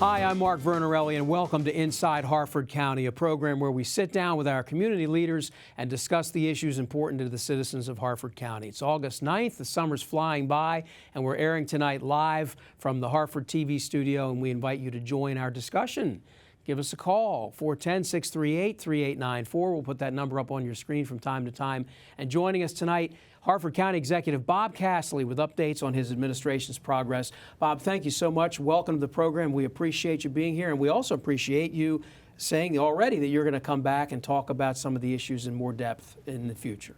Hi, I'm Mark Vernarelli, and welcome to Inside Harford County, a program where we sit down with our community leaders and discuss the issues important to the citizens of Harford County. It's August 9th, the summer's flying by, and we're airing tonight live from the Harford TV studio, and we invite you to join our discussion. Give us a call, 410-638-3894. We'll put that number up on your screen from time to time. And joining us tonight, Harford County Executive Bob Cassilly with updates on his administration's progress. Bob, thank you so much. Welcome to the program. We appreciate you being here, and we also appreciate you saying already that you're going to come back and talk about some of the issues in more depth in the future.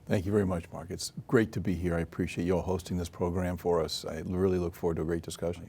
Thank you very much, Mark. It's great to be here. I appreciate you all hosting this program for us. I really look forward to a great discussion.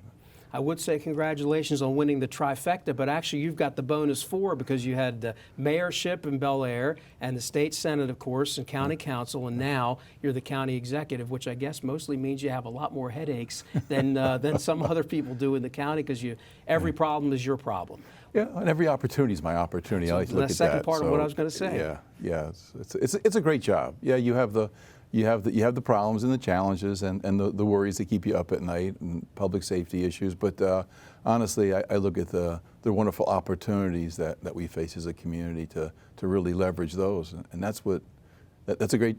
I would say congratulations on winning the trifecta, but actually you've got the bonus 4 because you had the mayorship in Bel Air and the state senate, of course, and county council, and now you're the county executive, which I guess mostly means you have a lot more headaches than some other people do in the county because every problem is your problem. Yeah, and every opportunity is my opportunity. So I like to look at that. That's the second part of what I was going to say. Yeah, it's a great job. Yeah, you have the problems and the challenges and the worries that keep you up at night and public safety issues. But honestly, I look at the wonderful opportunities that we face as a community to really leverage those, and that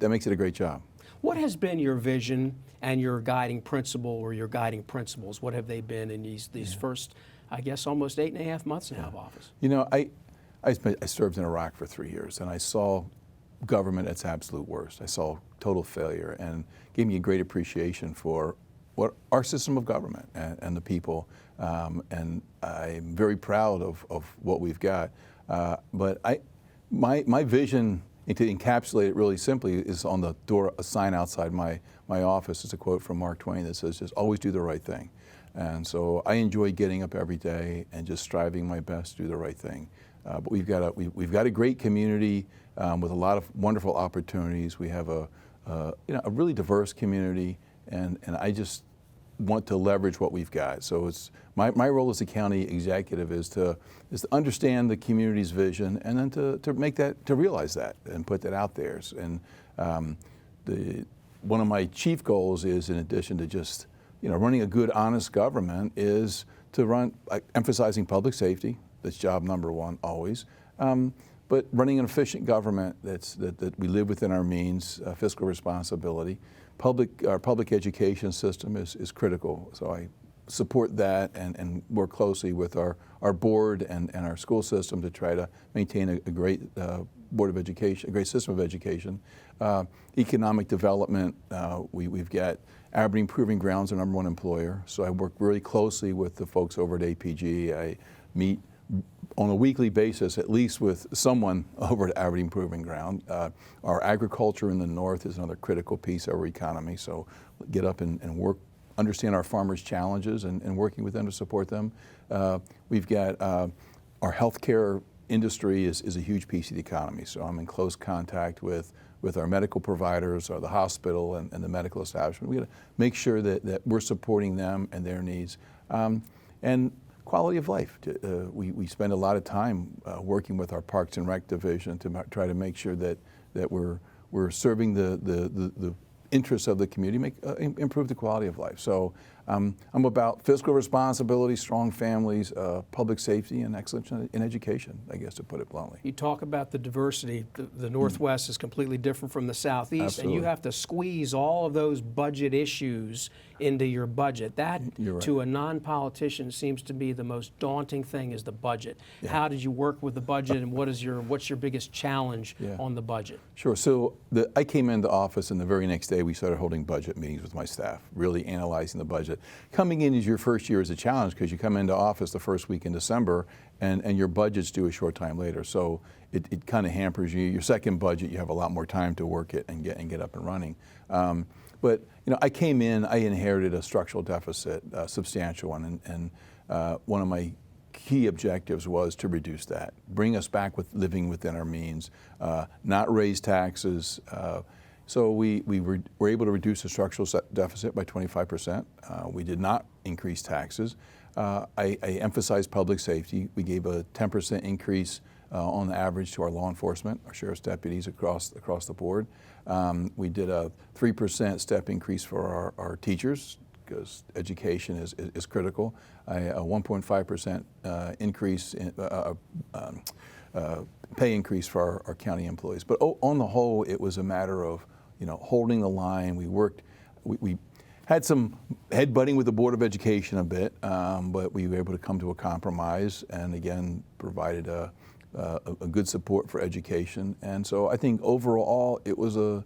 makes it a great job. What has been your vision and your guiding principle or your guiding principles? What have they been in these first, I guess, almost 8.5 months now of office? You know, I served in Iraq for 3 years, and I saw government at its absolute worst. I saw total failure, and gave me a great appreciation for what our system of government and the people, and I'm very proud of what we've got. But my vision, to encapsulate it really simply, is on the door, a sign outside my office. It's a quote from Mark Twain that says, just always do the right thing. And so I enjoy getting up every day and just striving my best to do the right thing. But we've got a great community with a lot of wonderful opportunities. We have a really diverse community, and I just want to leverage what we've got. So it's my role as a county executive is to understand the community's vision, and then to realize that and put that out there. And one of my chief goals is, in addition to just running a good, honest government, is to run emphasizing public safety. That's job number one always. But running an efficient government that we live within our means, fiscal responsibility. Our public education system is critical, so I support that and work closely with our board and our school system to try to maintain a great board of education, a great system of education. Economic development, we've got Aberdeen Proving Grounds, our #1 employer, so I work really closely with the folks over at APG. I meet on a weekly basis, at least with someone over at Aberdeen Proving Ground. Our agriculture in the north is another critical piece of our economy, so get up and work, understand our farmers' challenges and working with them to support them. We've got our healthcare industry is a huge piece of the economy, so I'm in close contact with our medical providers, or the hospital and the medical establishment. We got to make sure that we're supporting them and their needs. And quality of life. We spend a lot of time working with our Parks and Rec division to try to make sure that we're serving the interests of the community, improve the quality of life. So I'm about fiscal responsibility, strong families, public safety, and excellence in education, I guess, to put it bluntly. You talk about the diversity. The Northwest is completely different from the Southeast, Absolutely. And you have to squeeze all of those budget issues into your budget. That, right. To a non-politician, seems to be the most daunting thing, is the budget. Yeah. How did you work with the budget, and what's your biggest challenge on the budget? Sure. So I came into office, and the very next day we started holding budget meetings with my staff, really analyzing the budget. Coming in as your first year is a challenge because you come into office the first week in December, and your budget's due a short time later. So it kind of hampers you. Your second budget, you have a lot more time to work it and get up and running. But I came in, I inherited a structural deficit, a substantial one, and one of my key objectives was to reduce that, bring us back with living within our means, not raise taxes. So we were able to reduce the structural deficit by 25%. We did not increase taxes. I emphasized public safety. We gave a 10% increase on average to our law enforcement, our sheriff's deputies across the board. We did a 3% step increase for our teachers, because education is critical. A 1.5% increase in pay increase for our county employees. But on the whole, it was a matter of holding the line. We had some headbutting with the Board of Education a bit, but we were able to come to a compromise, and again provided a good support for education. And so I think overall it was a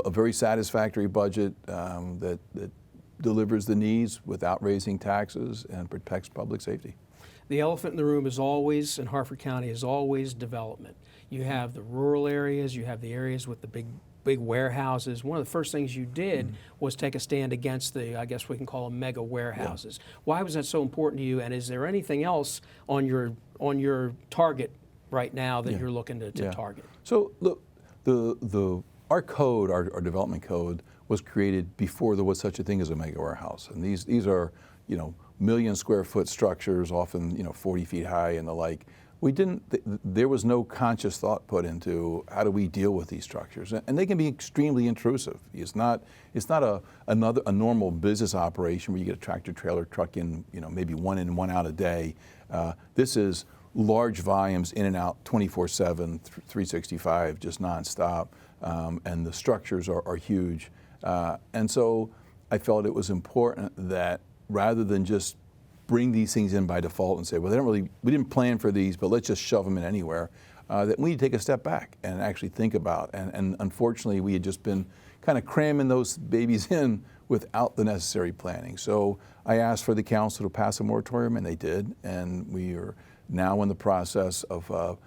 very satisfactory budget that delivers the needs without raising taxes and protects public safety. The elephant in the room is always, in Harford County, is always development. You have the rural areas, you have the areas with the big warehouses. One of the first things you did was take a stand against the, I guess we can call them mega warehouses. Yeah. Why was that so important to you, and is there anything else on your target right now that you're looking to target? So look, our code, our development code, was created before there was such a thing as a mega warehouse. And these are, million square foot structures, often, 40 feet high and the like. There was no conscious thought put into how do we deal with these structures. And they can be extremely intrusive. It's not a normal business operation where you get a tractor trailer truck in, maybe one in, one out a day. This is large volumes in and out 24/7, 365, just nonstop. And the structures are huge. And so I felt it was important that rather than just bring these things in by default and say, well, we didn't plan for these, but let's just shove them in anywhere, that we need to take a step back and actually think about. And unfortunately, we had just been kind of cramming those babies in without the necessary planning. So I asked for the council to pass a moratorium, and they did. And we are now in the process of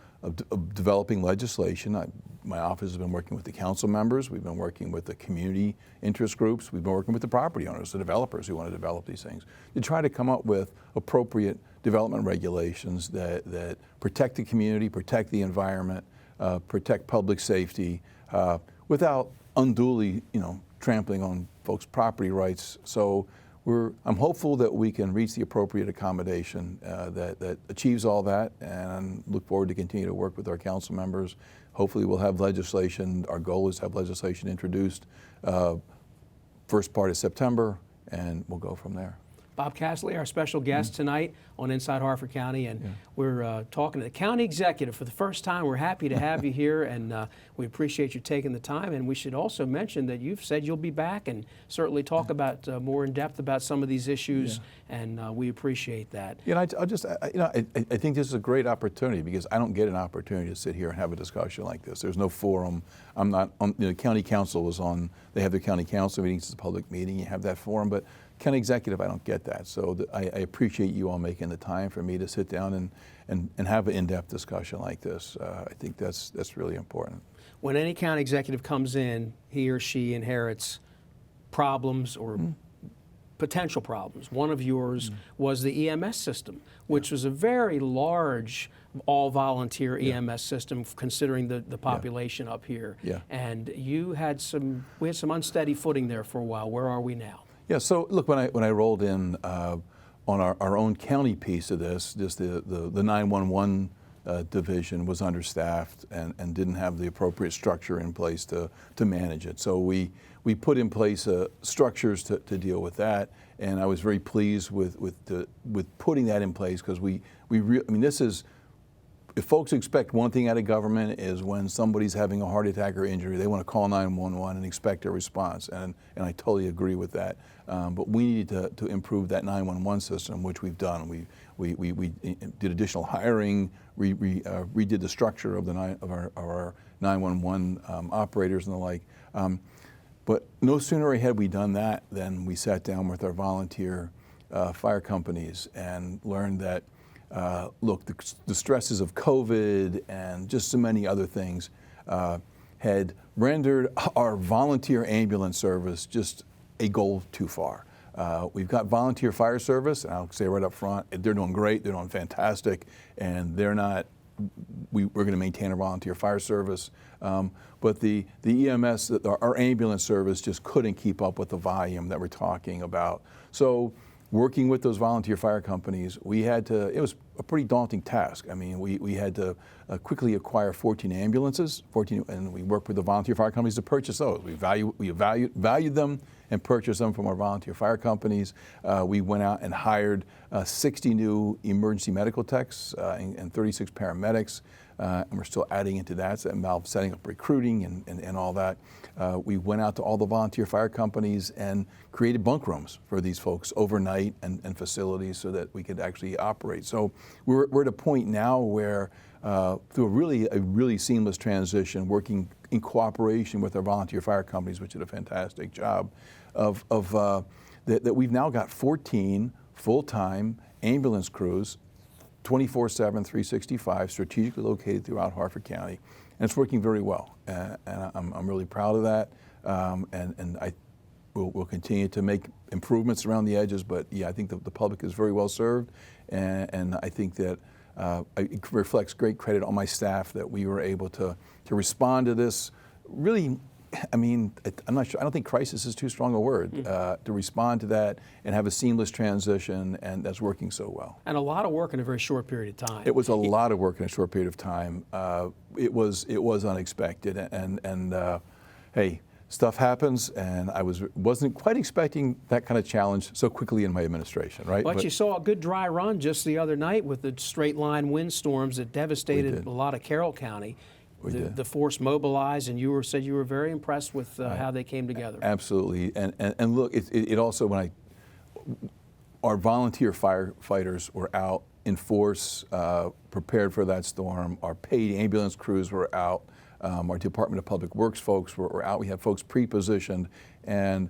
developing legislation. My office has been working with the council members. We've been working with the community interest groups. We've been working with the property owners, the developers who want to develop these things, to try to come up with appropriate development regulations that protect the community, protect the environment, protect public safety, without unduly, trampling on folks' property rights. So I'm hopeful that we can reach the appropriate accommodation that achieves all that, and look forward to continue to work with our council members. Hopefully we'll have legislation. Our goal is to have legislation introduced first part of September, and we'll go from there. Bob Cassilly, our special guest tonight on Inside Harford County, and we're talking to the county executive for the first time. We're happy to have you here, and we appreciate you taking the time. And we should also mention that you've said you'll be back and certainly talk about more in depth about some of these issues, and we appreciate that. I think this is a great opportunity, because I don't get an opportunity to sit here and have a discussion like this. There's no forum. I'm not on. The county council is on. They have their county council meetings. It's a public meeting. You have that forum, but county executive, I don't get that. So I appreciate you all making the time for me to sit down and have an in-depth discussion like this. I think that's really important. When any county executive comes in, he or she inherits problems or potential problems. One of yours was the EMS system, which was a very large all-volunteer EMS system, considering the population up here. And we had some unsteady footing there for a while. Where are we now? Yeah, so look, when I rolled in on our own county piece of this, just the 911 division was understaffed and didn't have the appropriate structure in place to manage it. So we put in place structures to deal with that, and I was very pleased with putting that in place, because this is, if folks expect one thing out of government, is when somebody's having a heart attack or injury, they want to call 911 and expect a response, and I totally agree with that. But we needed to improve that 911 system, which we've done. We did additional hiring, redid the structure of our 911 operators and the like. But no sooner had we done that than we sat down with our volunteer fire companies and learned that, look, the stresses of COVID and just so many other things had rendered our volunteer ambulance service just a goal too far. We've got volunteer fire service, and I'll say right up front, they're doing great, they're doing fantastic, and we're going to maintain our volunteer fire service. But the EMS, our ambulance service, just couldn't keep up with the volume that we're talking about. So working with those volunteer fire companies, it was a pretty daunting task. I mean, we had to quickly acquire 14 ambulances, and we worked with the volunteer fire companies to purchase those. We valued them and purchase them from our volunteer fire companies. We went out and hired 60 new emergency medical techs and 36 paramedics. And we're still adding into that, so that involves setting up recruiting and all that. We went out to all the volunteer fire companies and created bunk rooms for these folks overnight and facilities so that we could actually operate. So we're at a point now where through a really seamless transition, working in cooperation with our volunteer fire companies, which did a fantastic job, that we've now got 14 full-time ambulance crews 24/7, 365, strategically located throughout Harford County, and it's working very well. And I'm really proud of that, and we'll continue to make improvements around the edges. But yeah, I think the public is very well served, and I think that it reflects great credit on my staff that we were able to respond to this. Really, I mean, I'm not sure. I don't think crisis is too strong a word to respond to that and have a seamless transition, and that's working so well. And a lot of work in a very short period of time. It was a lot of work in a short period of time. It was unexpected, and hey, stuff happens, and I wasn't quite expecting that kind of challenge so quickly in my administration, right? But you saw a good dry run just the other night with the straight line windstorms that devastated a lot of Carroll County. The force mobilized, and you said you were very impressed with how they came together. Absolutely, and look, it also, when our volunteer firefighters were out in force, prepared for that storm. Our paid ambulance crews were out. Our Department of Public Works folks were out. We had folks pre-positioned, and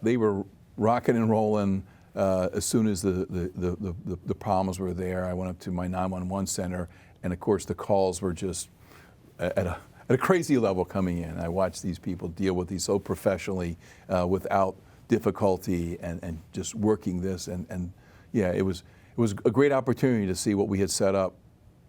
they were rocking and rolling as soon as the problems were there. I went up to my 911 center, and of course the calls were just at a crazy level coming in. I watched these people deal with these so professionally, without difficulty, and just working this. And yeah, it was a great opportunity to see what we had set up,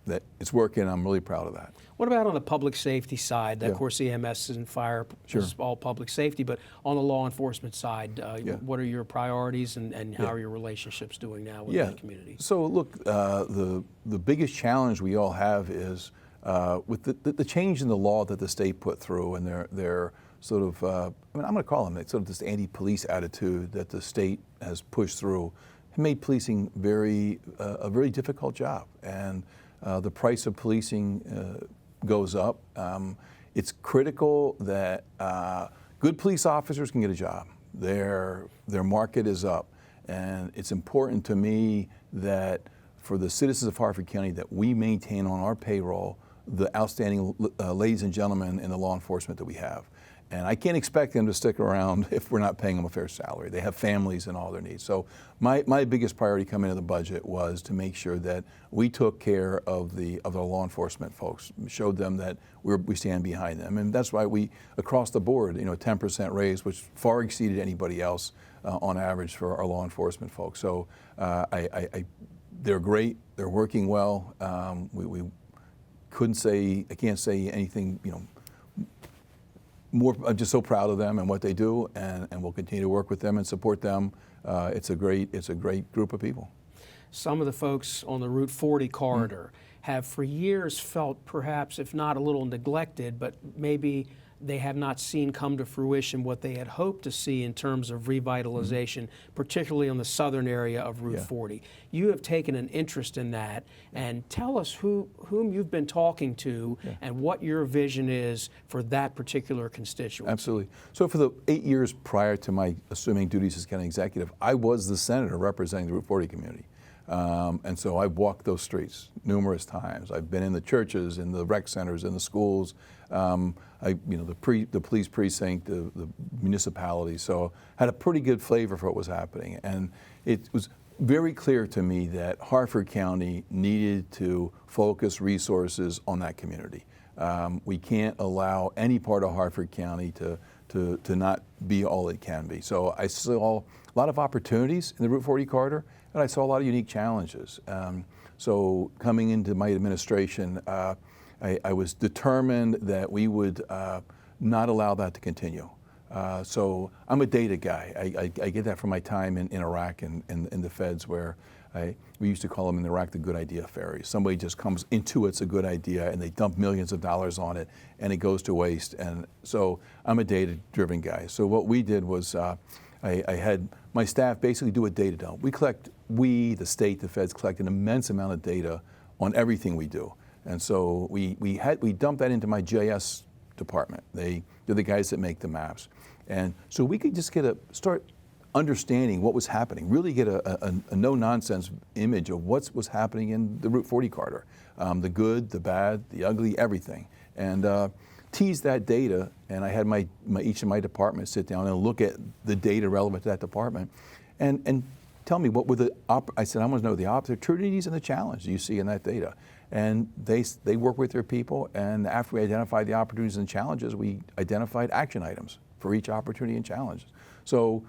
that it's working. I'm really proud of that. What about on the public safety side? Of course, EMS and fire is all public safety, but on the law enforcement side, what are your priorities, and how are your relationships doing now with the community? So look, the biggest challenge we all have is with the change in the law that the state put through, and their sort of, I'm going to call them sort of this anti-police attitude that the state has pushed through, have made policing a very difficult job, and the price of policing goes up. It's critical that good police officers can get a job. Their market is up, and it's important to me that for the citizens of Harford County that we maintain on our payroll the outstanding ladies and gentlemen in the law enforcement that we have. And I can't expect them to stick around if we're not paying them a fair salary. They have families and all their needs. So my biggest priority coming into the budget was to make sure that we took care of the law enforcement folks, showed them that we stand behind them. And that's why we, across the board, a 10% raise, which far exceeded anybody else on average for our law enforcement folks. So they're great. They're working well. I can't say anything, more. I'm just so proud of them and what they do, and we'll continue to work with them and support them. It's a great group of people. Some of the folks on the Route 40 corridor have for years felt perhaps, if not a little neglected, but maybe they have not seen come to fruition what they had hoped to see in terms of revitalization, particularly on the southern area of Route 40. You have taken an interest in that, and tell us whom you've been talking to and what your vision is for that particular constituency. Absolutely. So for the 8 years prior to my assuming duties as county executive, I was the senator representing the Route 40 community. And so I've walked those streets numerous times. I've been in the churches, in the rec centers, in the schools, the police precinct, the municipality. So I had a pretty good flavor for what was happening. And it was very clear to me that Harford County needed to focus resources on that community. We can't allow any part of Harford County to not be all it can be. So I saw a lot of opportunities in the Route 40 corridor, and I saw a lot of unique challenges. So coming into my administration, I was determined that we would not allow that to continue. So I'm a data guy. I get that from my time in Iraq and in the feds, where We used to call them in Iraq the good idea fairies. Somebody just comes, intuits a good idea, and they dump millions of dollars on it, and it goes to waste. And so I'm a data-driven guy. So what we did was I had my staff basically do a data dump. The state, the feds collect an immense amount of data on everything we do. And so we dumped that into my GIS department. They're the guys that make the maps. And so we could just start understanding what was happening, really get a no-nonsense image of what was happening in the Route 40 corridor, the good, the bad, the ugly, everything. And tease that data, and I had each of my departments sit down and look at the data relevant to that department and tell me what were I said, I want to know the opportunities and the challenges you see in that data. And they work with their people, and after we identified the opportunities and challenges, we identified action items for each opportunity and challenge. So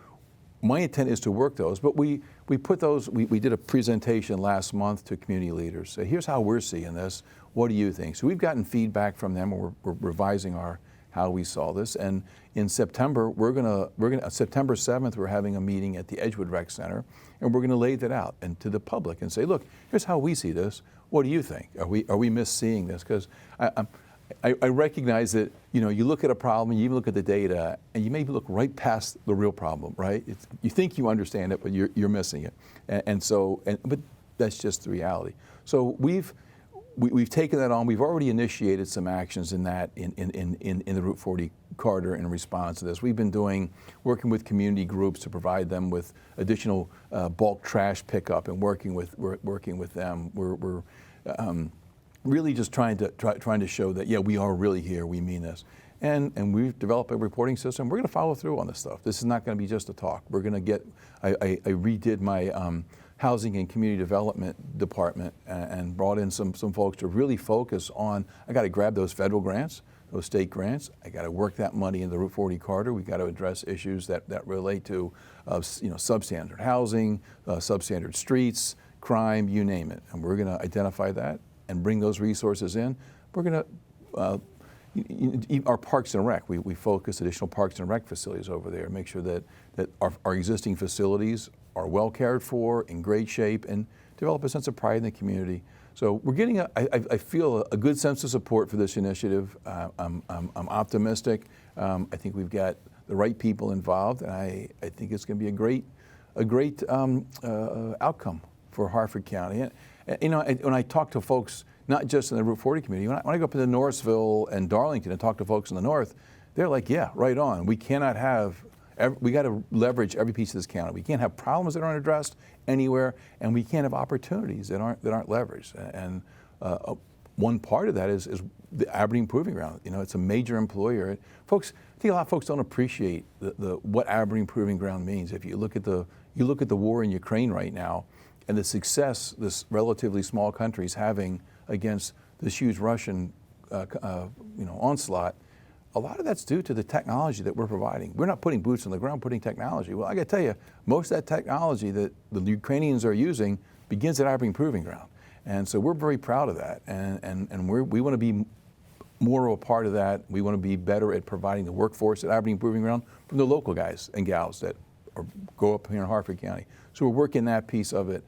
my intent is to work those, but we put those, we did a presentation last month to community leaders. So here's how we're seeing this. What do you think? So we've gotten feedback from them, and we're revising how we saw this. And in September, September 7th, we're having a meeting at the Edgewood Rec Center, and we're going to lay that out and to the public and say, look, here's how we see this. What do you think? Are we misseeing this? Because I recognize that, you look at a problem, and you even look at the data, and you maybe look right past the real problem, right? You think you understand it, but you're missing it. But that's just the reality. So we've taken that on. We've already initiated some actions in that in the Route 40 corridor in response to this. We've been working with community groups to provide them with additional bulk trash pickup and working with them. We're really just trying to show that, yeah, we are really here, we mean this. And we've developed a reporting system. We're going to follow through on this stuff. This is not going to be just a talk. We're going to I redid my Housing and Community Development Department and brought in some folks to really focus on, I got to grab those federal grants, those state grants. I got to work that money in the Route 40 corridor. We've got to address issues that relate to substandard housing, substandard streets, crime, you name it. And we're going to identify that and bring those resources in. We're going to, our Parks and Rec, we focus additional Parks and Rec facilities over there, make sure that our existing facilities are well cared for, in great shape, and develop a sense of pride in the community. So we're getting, I feel, a good sense of support for this initiative. I'm optimistic. I think we've got the right people involved, and I think it's going to be a great outcome for Harford County. And, when I talk to folks, not just in the Route 40 community, when I go up into Norrisville and Darlington and talk to folks in the north, they're like, yeah, right on. We cannot have, we got to leverage every piece of this county. We can't have problems that aren't addressed anywhere, and we can't have opportunities that aren't leveraged. And one part of that is the Aberdeen Proving Ground. It's a major employer. Folks, I think a lot of folks don't appreciate what Aberdeen Proving Ground means. If you look at the war in Ukraine right now, and the success this relatively small country is having against this huge Russian onslaught, a lot of that's due to the technology that we're providing. We're not putting boots on the ground, putting technology. Well, I got to tell you, most of that technology that the Ukrainians are using begins at Aberdeen Proving Ground. And so we're very proud of that. And we want to be more of a part of that. We want to be better at providing the workforce at Aberdeen Proving Ground from the local guys and gals that go up here in Harford County. So we're working that piece of it.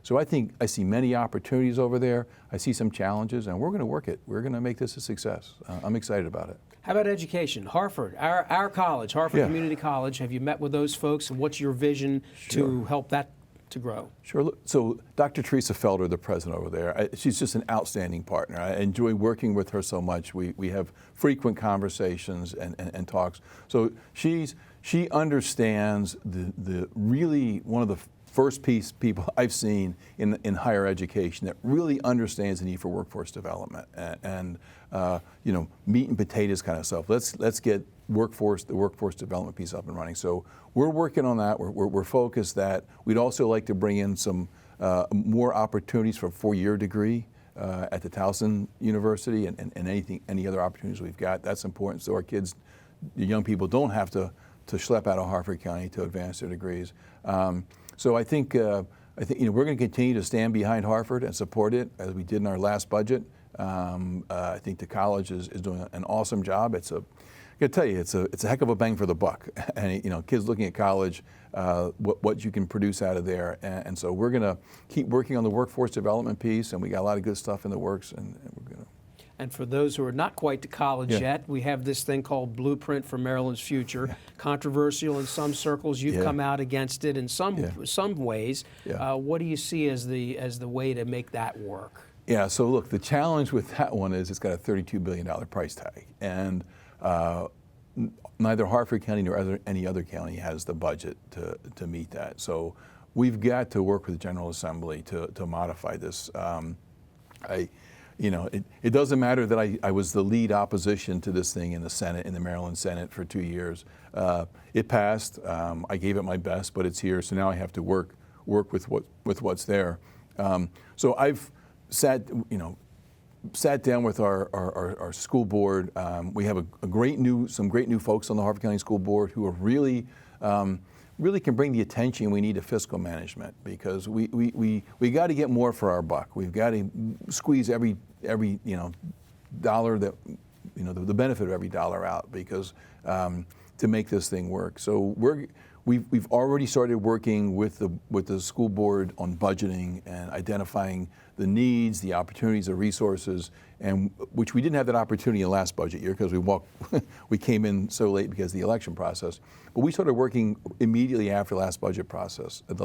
So I think I see many opportunities over there. I see some challenges, and we're going to work it. We're going to make this a success. I'm excited about it. How about education? Harford, our college, Harford Yeah. Community College. Have you met with those folks, and what's your vision to help that to grow? Sure. So Dr. Teresa Felder, the president over there, she's just an outstanding partner. I enjoy working with her so much. We have frequent conversations and talks. So she understands the really one of the first people I've seen in higher education that really understands the need for workforce development and meat and potatoes kind of stuff. Let's get the workforce development piece up and running. So we're working on that. We're focused that we'd also like to bring in some more opportunities for a 4-year degree at the Towson University and any other opportunities we've got. That's important so our kids, the young people, don't have to schlep out of Harford County to advance their degrees. So I think we're going to continue to stand behind Harford and support it as we did in our last budget. I think the college is doing an awesome job. It's I tell you, it's a heck of a bang for the buck. And kids looking at college, what you can produce out of there. And so we're going to keep working on the workforce development piece, and we got a lot of good stuff in the works, and we're going to. And for those who are not quite to college yet, we have this thing called Blueprint for Maryland's Future. Yeah. Controversial in some circles. You've come out against it in some ways. Yeah. What do you see as the way to make that work? Yeah. So look, the challenge with that one is it's got a $32 billion price tag, and neither Harford County nor any other county has the budget to meet that. So we've got to work with the General Assembly to modify this. It doesn't matter that I was the lead opposition to this thing in the Senate, in the Maryland Senate for 2 years. It passed. I gave it my best, but it's here. So now I have to work with what's there. So I've sat down with our school board. We have some great new folks on the Harford County School Board who are really can bring the attention we need to fiscal management, because we got to get more for our buck. We've got to squeeze every dollar that the benefit of every dollar out, because to make this thing work. So we've already started working with the school board on budgeting and identifying the needs, the opportunities, the resources, and which we didn't have that opportunity in the last budget year because we came in so late because of the election process. But we started working immediately after the last budget passed, and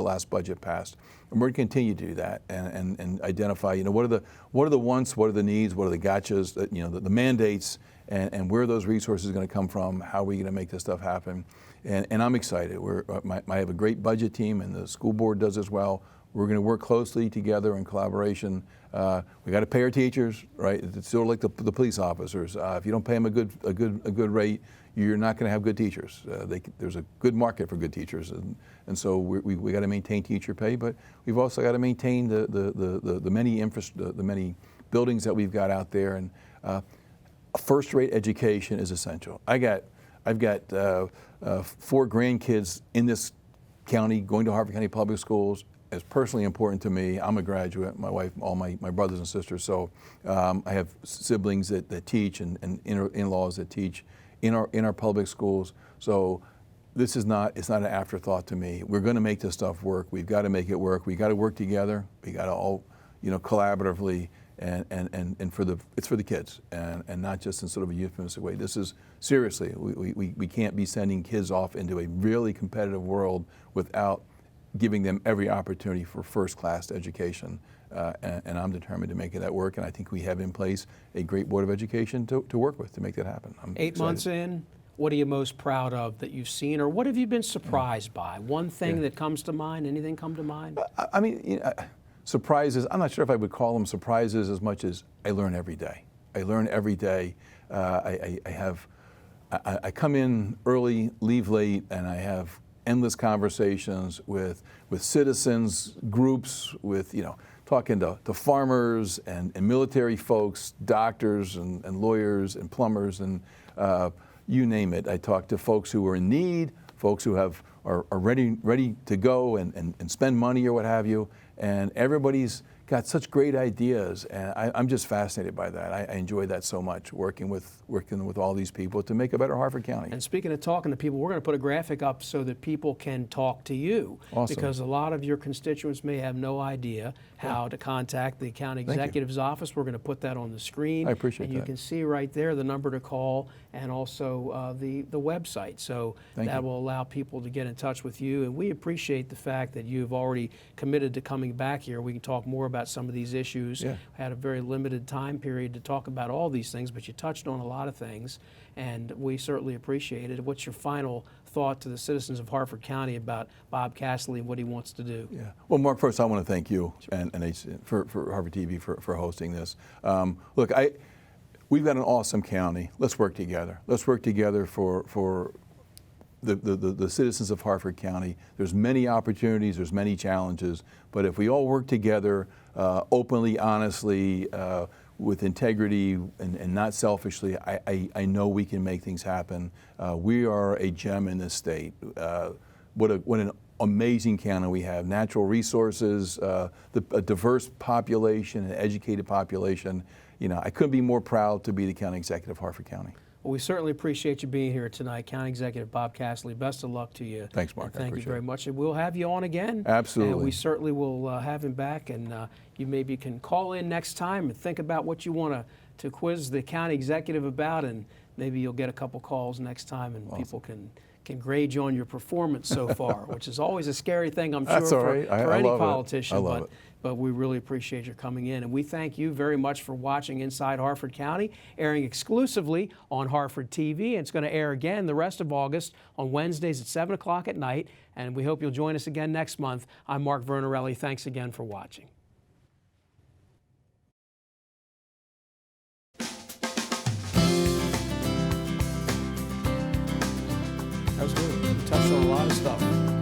we're going to continue to do that and identify what are the wants, what are the needs, what are the gotchas, the mandates, and where are those resources going to come from? How are we going to make this stuff happen? And I'm excited. I have a great budget team, and the school board does as well. We're going to work closely together in collaboration. We got to pay our teachers, right? It's sort of like the police officers. If you don't pay them a good rate, you're not going to have good teachers. There's a good market for good teachers, and so we got to maintain teacher pay, but we've also got to maintain the many buildings that we've got out there. And first-rate education is essential. I've got 4 grandkids in this county going to Harford County Public Schools. It's personally important to me. I'm a graduate, my wife, all my brothers and sisters. So I have siblings that teach and in-laws that teach in our public schools. So it's not an afterthought to me. We're going to make this stuff work. We've got to make it work. We got to work together. We got to all, collaboratively and it's for the kids and not just in sort of a euphemistic way. This is seriously, we can't be sending kids off into a really competitive world without giving them every opportunity for first-class education, and I'm determined to make that work, and I think we have in place a great Board of Education to work with to make that happen. I'm 8 excited. months in, what are you most proud of that you've seen, or what have you been surprised by? One thing that comes to mind, anything come to mind? I mean, surprises, I'm not sure if I would call them surprises as much as I learn every day. I learn every day. I come in early, leave late, and I have endless conversations with citizens, groups, with talking to farmers and military folks, doctors and lawyers and plumbers and you name it. I talk to folks who are in need, folks who are ready to go and spend money or what have you, and everybody's got such great ideas, and I'm just fascinated by that. I enjoy that so much, working with all these people to make a better Harford County. And speaking of talking to people, we're going to put a graphic up so that people can talk to you. Awesome. Because a lot of your constituents may have no idea how to contact the county executive's office. We're going to put that on the screen. I appreciate that. And you can see right there the number to call and also the website. So that will allow people to get in touch with you. And we appreciate the fact that you've already committed to coming back here. We can talk more about some of these issues. Yeah. Had a very limited time period to talk about all these things, but you touched on a lot of things, and we certainly appreciate it. What's your final thought to the citizens of Harford County about Bob Cassilly and what he wants to do? Yeah. Well, Mark, first I want to thank you and for Harford TV for hosting this. Look, we've got an awesome county. Let's work together. Let's work together for the citizens of Harford County. There's many opportunities, there's many challenges, but if we all work together openly, honestly, with integrity and not selfishly, I know we can make things happen. We are a gem in this state. What an amazing county we have. Natural resources, a diverse population, an educated population. I couldn't be more proud to be the county executive of Harford County. Well, we certainly appreciate you being here tonight. County Executive Bob Cassilly, best of luck to you. Thanks, Mark. And thank you very much. And we'll have you on again. Absolutely. And we certainly will have him back. And you maybe can call in next time and think about what you want to quiz the county executive about, and maybe you'll get a couple calls next time, and people can grade you on your performance so far, which is always a scary thing, I'm sure, That's all right. for I any love politician. it. I love it. But we really appreciate your coming in. And we thank you very much for watching Inside Harford County, airing exclusively on Harford TV. And it's going to air again the rest of August on Wednesdays at 7 o'clock at night. And we hope you'll join us again next month. I'm Mark Vernarelli. Thanks again for watching. That was good. We touched on a lot of stuff.